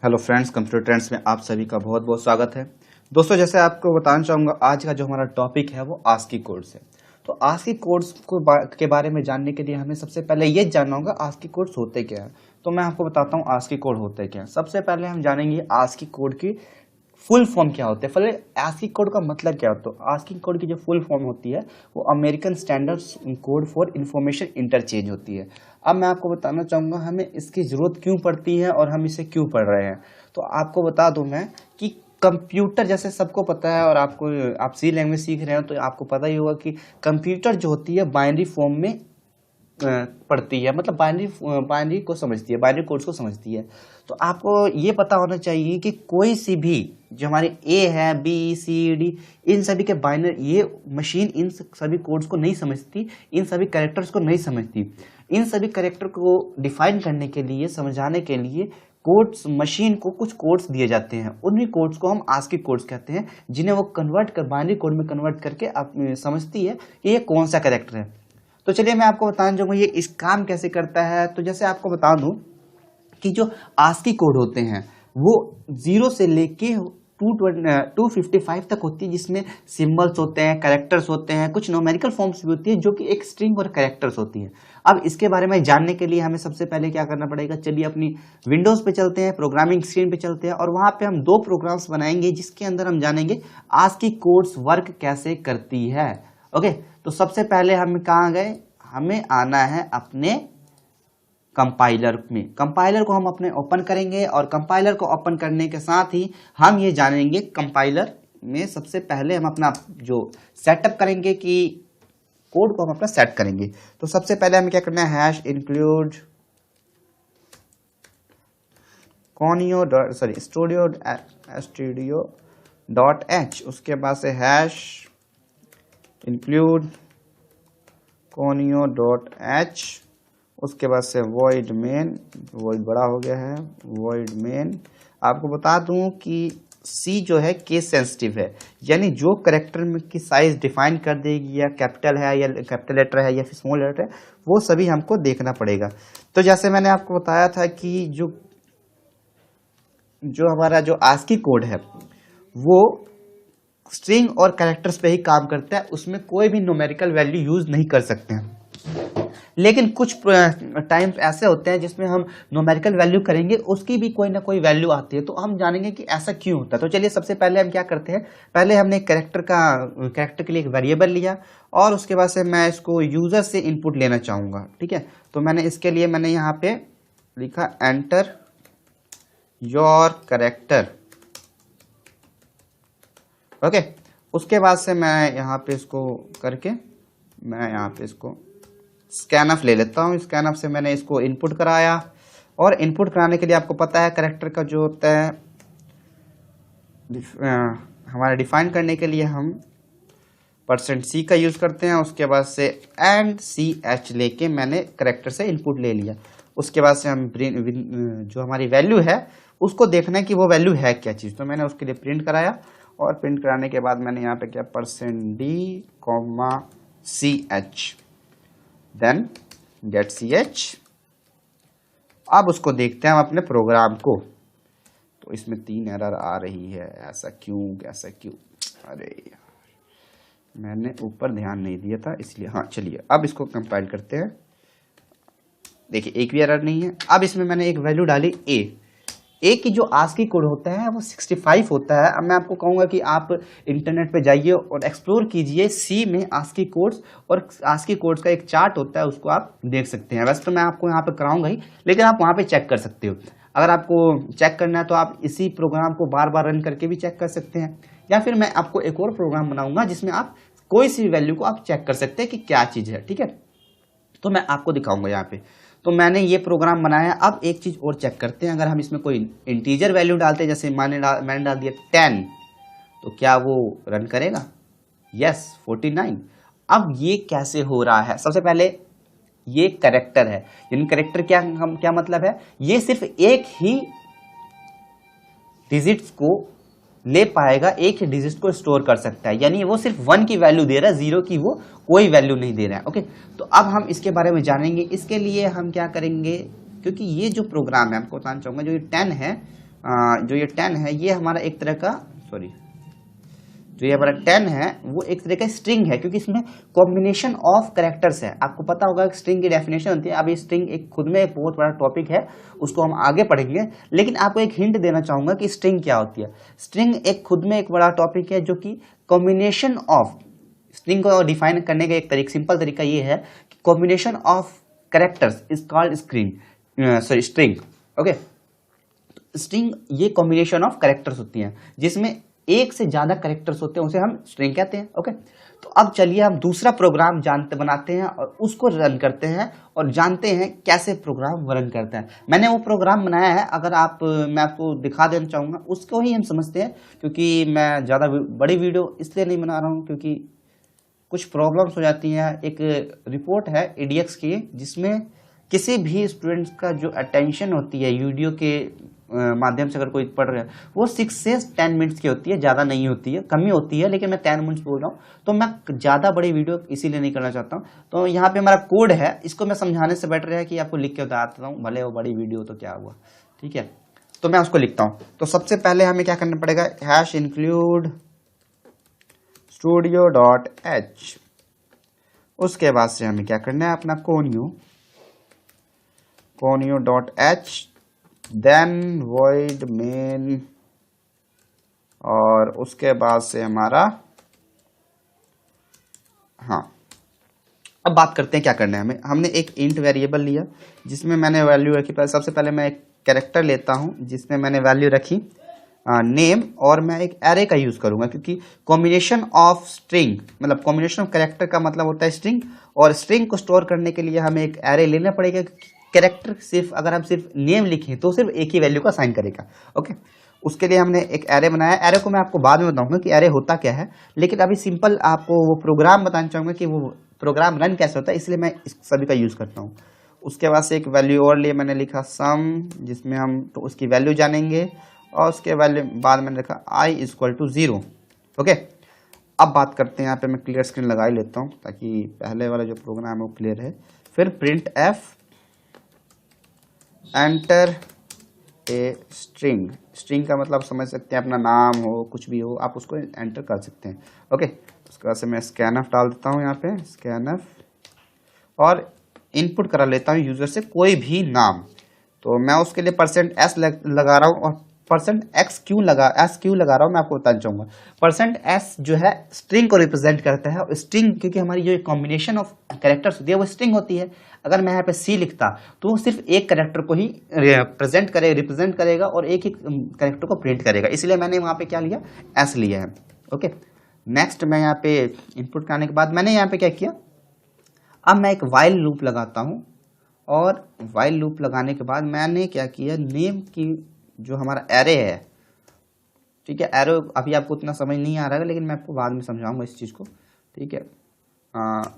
Hello friends, computer trends में आप सभी का बहुत बहुत स्वागत है। दोस्तों, जैसे आपको बताना चाहूँगा, आज का जो हमारा टॉपिक है वो आस्की कोड्स है। तो आस्की कोड्स के बारे में जानने के लिए हमें सबसे पहले ये जानना होगा आस्की कोड्स होते क्या है। तो मैं आपको बताता हूँ आस्की कोड होते क्या है। सबसे पहले हम जानेंगे आस्की कोड की फुल फॉर्म क्या होते हैं। पहले आस्की कोड का मतलब क्या होता है। आस्की कोड की जो फुल फॉर्म होती है वो American standard code for information interchange होती है। अब मैं आपको बताना चाहूँगा हमें इसकी ज़रूरत क्यों पड़ती है और हम इसे क्यों पढ़ रहे हैं। तो आपको बता दूं मैं कि कंप्यूटर, जैसे सबको पता है और आप सी लैंग्वेज सीख रहे हो तो आपको पता ही होगा कि कंप्यूटर जो होती है बाइनरी फॉर्म में पढ़ती है, मतलब बाइनरी को समझती है, बाइनरी कोड्स को समझती है। तो आपको ये पता होना चाहिए कि कोई सी भी जो हमारी ए है, बी सी डी, इन सभी के बाइनरी, ये मशीन इन सभी कोड्स को नहीं समझती, इन सभी कैरेक्टर्स को नहीं समझती। इन सभी कैरेक्टर को डिफाइन करने के लिए, समझाने के लिए कोड्स, मशीन को कुछ कोड्स दिए जाते हैं। उन्हीं कोड्स को हम आस्की कोड्स कहते हैं, जिन्हें वो कन्वर्ट कर बाइनरी कोड में कन्वर्ट करके आप समझती है कि ये कौन सा कैरेक्टर है। तो चलिए मैं आपको बताना चाहूँगा ये इस काम कैसे करता है। तो जैसे आपको बता दूं कि जो आस्की कोड होते हैं वो 0 से लेके 255 तक होती है, जिसमें सिंबल्स होते हैं, कैरेक्टर्स होते हैं, कुछ न्यूमेरिकल फॉर्म्स भी होती है जो कि एक स्ट्रिंग और कैरेक्टर्स होती है। अब इसके बारे में जानने के लिए हमें सबसे पहले क्या करना पड़ेगा, चलिए अपनी विंडोज पे चलते हैं, प्रोग्रामिंग स्क्रीन पे चलते हैं और वहां पे हम 2 प्रोग्राम्स बनाएंगे जिसके अंदर हम जानेंगे आस्की कोड्स वर्क कैसे करती है। ओके, तो सबसे पहले हम कहाँ गए, हमें आना है अपने कंपाइलर में। कंपाइलर को हम अपने ओपन करेंगे और कंपाइलर को ओपन करने के साथ ही हम ये जानेंगे कंपाइलर में सबसे पहले हम अपना जो सेटअप करेंगे कि कोड को हम अपना सेट करेंगे। तो सबसे पहले हमें क्या करना है, hash include studio dot H, उसके बाद से हैश इंक्लूड conio.h, उसके बाद से void main, void बड़ा हो गया है, void main। आपको बता दूं कि C जो है केस सेंसिटिव है, यानी जो करेक्टर में की साइज डिफाइन कर देगी, या कैपिटल है या कैपिटल लेटर है या फिर स्मॉल लेटर है, वो सभी हमको देखना पड़ेगा। तो जैसे मैंने आपको बताया था कि जो हमारा जो आस्की कोड है वो स्ट्रिंग और कैरेक्टर्स पे ही काम करता है, उसमें कोई भी न्यूमेरिकल वैल्यू यूज नहीं कर सकते हैं। लेकिन कुछ टाइम्स ऐसे होते हैं जिसमें हम न्यूमेरिकल वैल्यू करेंगे, उसकी भी कोई ना कोई वैल्यू आती है। तो हम जानेंगे कि ऐसा क्यों होता है। तो चलिए सबसे पहले हम क्या करते हैं, पहले हमने कैरेक्टर के लिए एक वेरिएबल लिया और उसके बाद से मैं इसको यूजर से इनपुट लेना चाहूंगा। ठीक है, तो मैंने इसके लिए मैंने यहाँ पे लिखा एंटर योर कैरेक्टर। ओके, उसके बाद से मैं यहाँ पे इसको करके मैं यहाँ पे इसको स्कैनफ ले लेता हूँ। स्कैनफ से मैंने इसको इनपुट कराया और इनपुट कराने के लिए आपको पता है कैरेक्टर का जो होता है हमारा डिफाइन करने के लिए हम %c का यूज करते हैं। उसके बाद से एंड ch लेके मैंने कैरेक्टर से इनपुट ले लिया। उसके बाद से हम जो हमारी वैल्यू है उसको देखना है कि वो वैल्यू है क्या चीज़। तो मैंने उसके लिए प्रिंट कराया और प्रिंट कराने के बाद मैंने यहाँ पे क्या %d, ch, then get ch। अब उसको देखते हैं हम अपने प्रोग्राम को। तो इसमें 3 एरर आ रही है, ऐसा क्यों। अरे यार, मैंने ऊपर ध्यान नहीं दिया था इसलिए। हाँ चलिए, अब इसको कंपाइल करते हैं। देखिए एक भी एरर नहीं है। अब इसमें मैंने एक वैल्यू डाली ए की जो आस्की कोड होता है वो 65 होता है। अब मैं आपको कहूँगा कि आप इंटरनेट पे जाइए और एक्सप्लोर कीजिए सी में आस्की कोड्स, और आस्की कोड्स का एक चार्ट होता है, उसको आप देख सकते हैं। वैसे तो मैं आपको यहाँ पे कराऊंगा ही, लेकिन आप वहाँ पे चेक कर सकते हो। अगर आपको चेक करना है तो आप इसी प्रोग्राम को बार बार रन करके भी चेक कर सकते हैं, या फिर मैं आपको एक और प्रोग्राम बनाऊंगा जिसमें आप कोई सी वैल्यू को आप चेक कर सकते हैं कि क्या चीज़ है। ठीक है, तो मैं आपको दिखाऊंगा यहाँ पे। तो मैंने ये प्रोग्राम बनाया। अब एक चीज और चेक करते हैं, अगर हम इसमें कोई इंटीजर वैल्यू डालते हैं, जैसे मैंने डाल दिया 10, तो क्या वो रन करेगा? यस, 49। अब ये कैसे हो रहा है? सबसे पहले ये कैरेक्टर है, यानी कैरेक्टर क्या मतलब है, ये सिर्फ एक ही डिजिट्स को ले पाएगा, एक ही डिजिट को स्टोर कर सकता है, यानी वो सिर्फ 1 की वैल्यू दे रहा है, 0 की वो कोई वैल्यू नहीं दे रहा है। ओके, तो अब हम इसके बारे में जानेंगे। इसके लिए हम क्या करेंगे, क्योंकि ये जो प्रोग्राम है, आपको बताना चाहूंगा, जो ये 10 है जो ये 10 है ये हमारा एक तरह का जो ये हमारा 10 है वो एक तरह का स्ट्रिंग है, क्योंकि इसमें कॉम्बिनेशन ऑफ कैरेक्टर्स है। आपको पता होगा स्ट्रिंग की डेफिनेशन होती है। अब ये स्ट्रिंग एक खुद में एक बहुत बड़ा टॉपिक है, उसको हम आगे पढ़ेंगे, लेकिन आपको एक हिंट देना चाहूंगा कि स्ट्रिंग क्या होती है। स्ट्रिंग एक खुद में एक बड़ा टॉपिक है, जो कि कॉम्बिनेशन ऑफ, स्ट्रिंग को डिफाइन करने का एक सिंपल तरीका ये है कि combination of characters is called string. Okay, string ये कॉम्बिनेशन ऑफ कैरेक्टर्स होती हैं, जिसमें एक से ज्यादा कैरेक्टर्स होते हैं, उसे हम स्ट्रिंग कहते हैं। ओके, तो अब चलिए हम दूसरा प्रोग्राम बनाते हैं और उसको रन करते हैं और जानते हैं कैसे प्रोग्राम रन करता है। मैंने वो प्रोग्राम बनाया है, अगर मैं आपको दिखा देना चाहूंगा, उसको ही हम समझते हैं, क्योंकि मैं ज्यादा बड़ी वीडियो इसलिए नहीं बना रहा हूँ क्योंकि कुछ प्रॉब्लम्स हो जाती हैं। एक रिपोर्ट है EDX की, जिसमें किसी भी स्टूडेंट्स का जो अटेंशन होती है वीडियो के माध्यम से अगर कोई पढ़ रहा है, वो 6 से 10 मिनट्स की होती है, ज़्यादा नहीं होती है, कमी होती है, लेकिन मैं 10 मिनट्स बोल रहा हूँ। तो मैं ज़्यादा बड़ी वीडियो इसीलिए नहीं करना चाहता हूँ। तो यहाँ पे हमारा कोड है, इसको मैं समझाने से बेटर है कि आपको लिख के बताता हूँ, भले वो बड़ी वीडियो तो क्या हुआ। ठीक है, तो मैं उसको लिखता हूँ। तो सबसे पहले हमें क्या करना पड़ेगा, #include studio.h। उसके बाद से हमें क्या करना है, अपना conio.h, देन void main, और उसके बाद से हमारा, हाँ, अब बात करते हैं क्या करना है हमें। हमने एक इंट वेरिएबल लिया जिसमें मैंने वैल्यू रखी। सबसे पहले मैं एक कैरेक्टर लेता हूं जिसमें मैंने वैल्यू रखी नेम, और मैं एक एरे का यूज करूंगा, क्योंकि कॉम्बिनेशन ऑफ स्ट्रिंग, मतलब कॉम्बिनेशन ऑफ कैरेक्टर का मतलब होता है स्ट्रिंग, और स्ट्रिंग को स्टोर करने के लिए हमें एक एरे लेना पड़ेगा। कैरेक्टर सिर्फ, अगर हम सिर्फ नेम लिखें तो सिर्फ एक ही वैल्यू का साइन करेगा। ओके, उसके लिए हमने एक एरे बनाया। एरे को मैं आपको बाद में बताऊंगा कि एरे होता क्या है, लेकिन अभी सिंपल आपको वो प्रोग्राम बताना चाहूंगा कि वो प्रोग्राम रन कैसे होता है, इसलिए मैं इस सभी का यूज करता हूँ। उसके बाद से एक वैल्यू और लिए, मैंने लिखा सम, जिसमें हम तो उसकी वैल्यू जानेंगे, और उसके वैल्यू बाद मैंने लिखा i = 0। ओके, अब बात करते हैं, यहाँ पे मैं क्लियर स्क्रीन लगा ही लेता हूँ ताकि पहले वाला जो प्रोग्राम है वो क्लियर है। फिर print f enter a string. String का मतलब समझ सकते हैं, अपना नाम हो, कुछ भी हो, आप उसको एंटर कर सकते हैं। ओके, उसके बाद से मैं scanf डाल देता हूँ यहाँ पे, scanf, और इनपुट करा लेता हूँ यूजर से कोई भी नाम। तो मैं उसके लिए %s लगा रहा हूँ, और %x क्यों लगा रहा हूँ मैं आपको बताना चाहूंगा। %s जो है स्ट्रिंग को रिप्रेजेंट करता है, और स्ट्रिंग क्योंकि हमारी जो कॉम्बिनेशन ऑफ कैरेक्टर्स होती है वो स्ट्रिंग होती है। अगर मैं यहाँ पे C लिखता तो वो सिर्फ एक कैरेक्टर को ही रिप्रेजेंट करेगा और एक ही कैरेक्टर को प्रिंट करेगा, इसलिए मैंने वहाँ पे क्या लिया, S लिया है। ओके, नेक्स्ट मैं यहाँ पे इनपुट करने के बाद मैंने यहाँ पे क्या किया, अब मैं एक वाइल लूप लगाता हूँ, और वाइल लूप लगाने के बाद मैंने क्या किया, नेम की जो हमारा एरे है, ठीक है, एरो अभी आपको उतना समझ नहीं आ रहा है, लेकिन मैं आपको बाद में समझाऊंगा इस चीज़ को। ठीक है,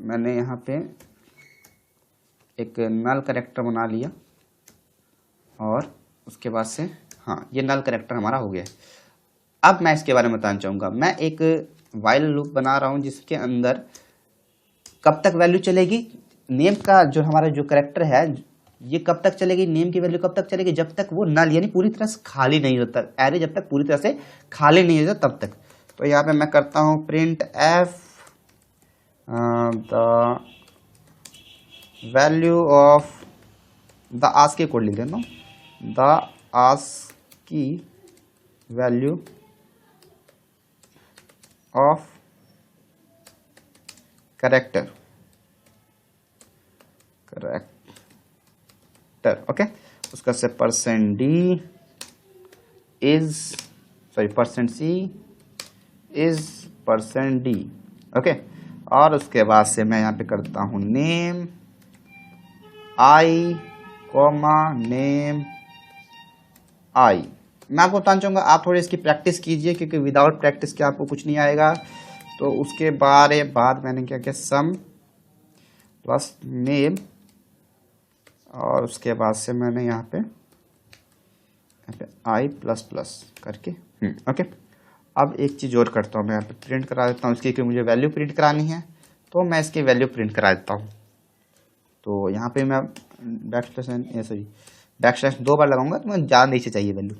मैंने यहाँ पे एक नल कैरेक्टर बना लिया, और उसके बाद से, हाँ, ये नल कैरेक्टर हमारा हो गया। अब मैं इसके बारे में बताना चाहूँगा। मैं एक वाइल लूप बना रहा हूँ जिसके अंदर कब तक वैल्यू चलेगी, नेम का जो हमारा जो कैरेक्टर है ये कब तक चलेगी, नेम की वैल्यू कब तक चलेगी, जब तक वो नल यानी पूरी तरह से खाली नहीं होता, एरे जब तक पूरी तरह से खाली नहीं होता तब तक। तो यहाँ पे मैं करता हूँ print f the value of the ASCII code लिख देता हूँ, the ASCII value of character. Okay, उसका से %c इज %d। ओके, और उसके बाद से मैं यहाँ पे करता हूँ नेम i, नेम i। मैं आपको बताना चाहूँगा, आप थोड़ी इसकी प्रैक्टिस कीजिए, क्योंकि विदाउट प्रैक्टिस के आपको कुछ नहीं आएगा। तो उसके बाद मैंने क्या किया, सम प्लस नेम, और उसके बाद से मैंने यहाँ पे i++ करके ओके। अब एक चीज़ और करता हूँ, मैं यहाँ पे प्रिंट करा देता हूँ इसकी, क्योंकि मुझे वैल्यू प्रिंट करानी है, तो मैं इसकी वैल्यू प्रिंट करा देता हूँ। तो यहाँ पे मैं बैकस्लैश 2 बार लगाऊंगा, तो मैं ज़्यादा नीचे चाहिए value.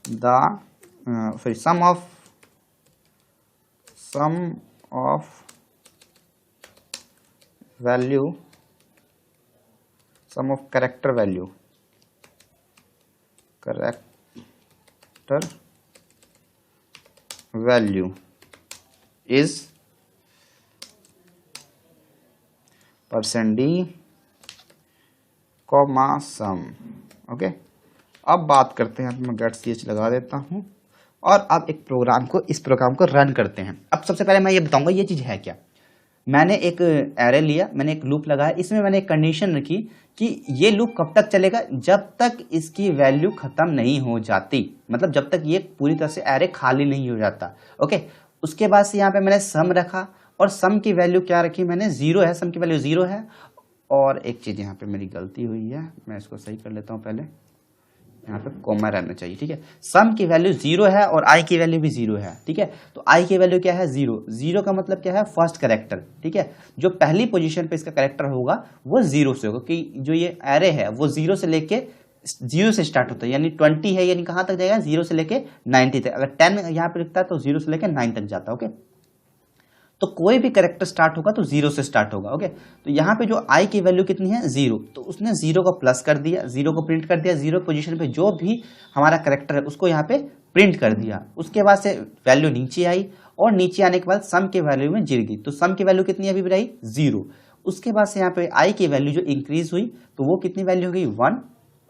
sum of value, sum of character value is %d, sum। Okay, अब बात करते हैं, मैं गेट ch लगा देता हूं और अब इस प्रोग्राम को रन करते हैं। अब सबसे पहले मैं ये बताऊंगा ये चीज है क्या। मैंने एक एरे लिया, मैंने एक लूप लगाया, इसमें मैंने एक कंडीशन रखी कि ये लूप कब तक चलेगा, जब तक इसकी वैल्यू खत्म नहीं हो जाती, मतलब जब तक ये पूरी तरह से एरे खाली नहीं हो जाता। ओके, उसके बाद से यहाँ पे मैंने सम रखा और सम की वैल्यू क्या रखी मैंने, 0 है, सम की वैल्यू 0 है। और एक चीज यहाँ पे मेरी गलती हुई है, मैं इसको सही कर लेता हूँ पहले, यहाँ पे कॉमा रहना चाहिए, ठीक है। सम की वैल्यू 0 है और आई की वैल्यू भी 0 है, ठीक है। तो आई की वैल्यू क्या है, 0। 0 का मतलब क्या है, फर्स्ट कैरेक्टर, ठीक है। जो पहली पोजीशन पे इसका कैरेक्टर होगा वो 0 से होगा, क्योंकि जो ये एरे है वो 0 से लेके 0 से स्टार्ट होता है, यानी 20 है, यानी कहाँ तक जाएगा, 0 से लेके 90 तक। अगर 10 यहाँ पे लिखता है तो 0 से लेके 9 तक जाता है। ओके, तो कोई भी कैरेक्टर स्टार्ट होगा तो 0 से स्टार्ट होगा। ओके, तो यहाँ पे जो आई की वैल्यू कितनी है, 0, तो उसने 0 को प्लस कर दिया, 0 को प्रिंट कर दिया, 0 पोजीशन पे जो भी हमारा कैरेक्टर है उसको यहाँ पे प्रिंट कर दिया। उसके बाद से वैल्यू नीचे आई और नीचे आने के बाद सम के वैल्यू में गिर गई, तो सम की वैल्यू कितनी अभी बढ़ाई, 0। उसके बाद से यहाँ पे आई की वैल्यू जो इंक्रीज हुई तो वो कितनी वैल्यू हो गई, 1।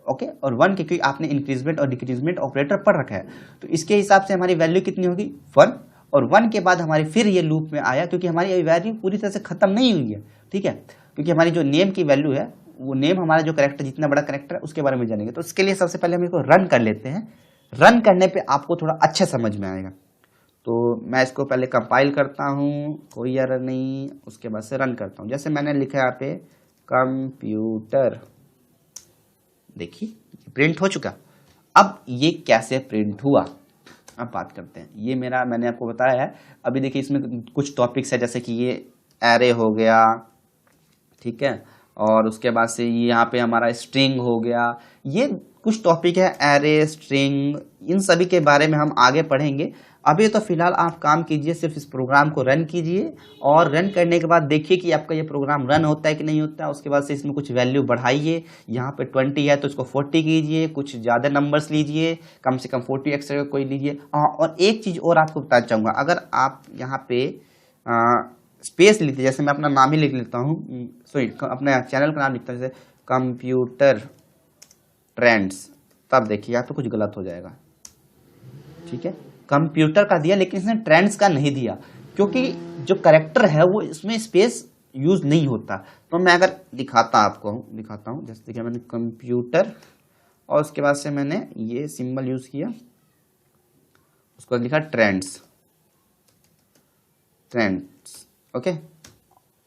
ओके, और 1 के, क्योंकि आपने इंक्रीजमेंट और डिक्रीजमेंट ऑपरेटर पढ़ रखा है, तो इसके हिसाब से हमारी वैल्यू कितनी होगी, 1। और 1 के बाद हमारी फिर ये लूप में आया, क्योंकि हमारी वैल्यू पूरी तरह से खत्म नहीं हुई है, ठीक है। क्योंकि हमारी जो नेम की वैल्यू है, वो नेम हमारा जो कैरेक्टर, जितना बड़ा कैरेक्टर है उसके बारे में जानेंगे। तो इसके लिए सबसे पहले हम इसको रन कर लेते हैं। रन करने पे आपको थोड़ा अच्छा समझ में आएगा। तो मैं इसको पहले कंपाइल करता हूँ, कोई एरर नहीं, उसके बाद से रन करता हूँ। जैसे मैंने लिखा यहाँ पे कंप्यूटर, देखिए प्रिंट हो चुका। अब ये कैसे प्रिंट हुआ, अब बात करते हैं। ये मैंने आपको बताया है। अभी देखिए इसमें कुछ टॉपिक्स है, जैसे कि ये एरे हो गया, ठीक है, और उसके बाद से ये यहाँ पे हमारा स्ट्रिंग हो गया। ये कुछ टॉपिक है, एरे, स्ट्रिंग, इन सभी के बारे में हम आगे पढ़ेंगे। अभी तो फिलहाल आप काम कीजिए, सिर्फ इस प्रोग्राम को रन कीजिए और रन करने के बाद देखिए कि आपका ये प्रोग्राम रन होता है कि नहीं होता है। उसके बाद से इसमें कुछ वैल्यू बढ़ाइए, यहाँ पे 20 है तो इसको 40 कीजिए, कुछ ज़्यादा नंबर्स लीजिए, कम से कम 40 एक्स्ट्रा कोई लीजिए। और एक चीज़ और आपको बताना चाहूँगा, अगर आप यहाँ पे स्पेस लिखते, जैसे मैं अपना नाम ही लिख लेता हूँ, सॉरी अपने चैनल का नाम लिखता हूँ, जैसे कंप्यूटर ट्रेंड्स, तब देखिए या तो कुछ गलत हो जाएगा, ठीक है। कंप्यूटर का दिया लेकिन इसने ट्रेंड्स का नहीं दिया, क्योंकि जो कैरेक्टर है वो इसमें स्पेस यूज नहीं होता। तो मैं अगर दिखाता हूँ, जैसे देखिए मैंने कंप्यूटर और उसके बाद से मैंने ये सिंबल यूज किया, उसको लिखा ट्रेंड्स। ओके,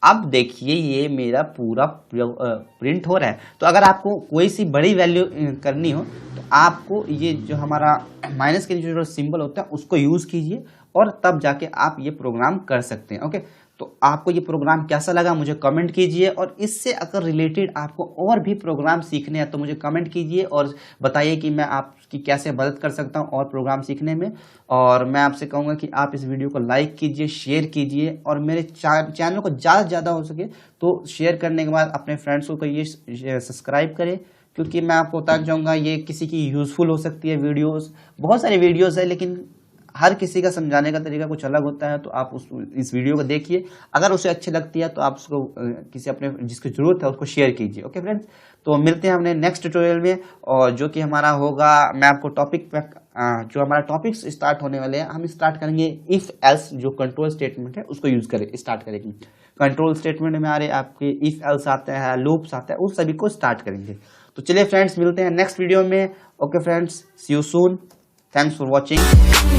अब देखिए ये मेरा पूरा प्रिंट हो रहा है। तो अगर आपको कोई सी बड़ी वैल्यू करनी हो तो आपको ये जो हमारा माइनस के नीचे जो सिंबल होता है उसको यूज कीजिए और तब जाके आप ये प्रोग्राम कर सकते हैं। ओके, तो आपको ये प्रोग्राम कैसा लगा मुझे कमेंट कीजिए, और इससे अगर रिलेटेड आपको और भी प्रोग्राम सीखने हैं तो मुझे कमेंट कीजिए और बताइए कि मैं आपकी कैसे मदद कर सकता हूं और प्रोग्राम सीखने में। और मैं आपसे कहूँगा कि आप इस वीडियो को लाइक कीजिए, शेयर कीजिए, और मेरे चैनल को ज़्यादा से ज़्यादा हो सके तो शेयर करने के बाद अपने फ्रेंड्स को कहिए सब्सक्राइब करें, क्योंकि मैं आपको बताना चाहूँगा ये किसी की यूज़फुल हो सकती है वीडियोस। बहुत सारी वीडियोस है लेकिन हर किसी का समझाने का तरीका कुछ अलग होता है, तो आप इस वीडियो को देखिए, अगर उसे अच्छी लगती है तो आप उसको किसी अपने जिसकी ज़रूरत है उसको शेयर कीजिए। ओके फ्रेंड्स, तो मिलते हैं अपने नेक्स्ट ट्यूटोरियल में, और जो कि हमारा होगा, मैं आपको टॉपिक पे जो हमारा टॉपिक्स स्टार्ट होने वाले हैं, हम स्टार्ट करेंगे इफ एल्स, जो कंट्रोल स्टेटमेंट है उसको यूज करें स्टार्ट करेंगे। कंट्रोल स्टेटमेंट में आ रहे आपके इफ एल्स आते हैं, लूप्स आते हैं, उस सभी को स्टार्ट करेंगे। तो चलिए फ्रेंड्स, मिलते हैं नेक्स्ट वीडियो में। Okay friends, see you soon, thanks for watching.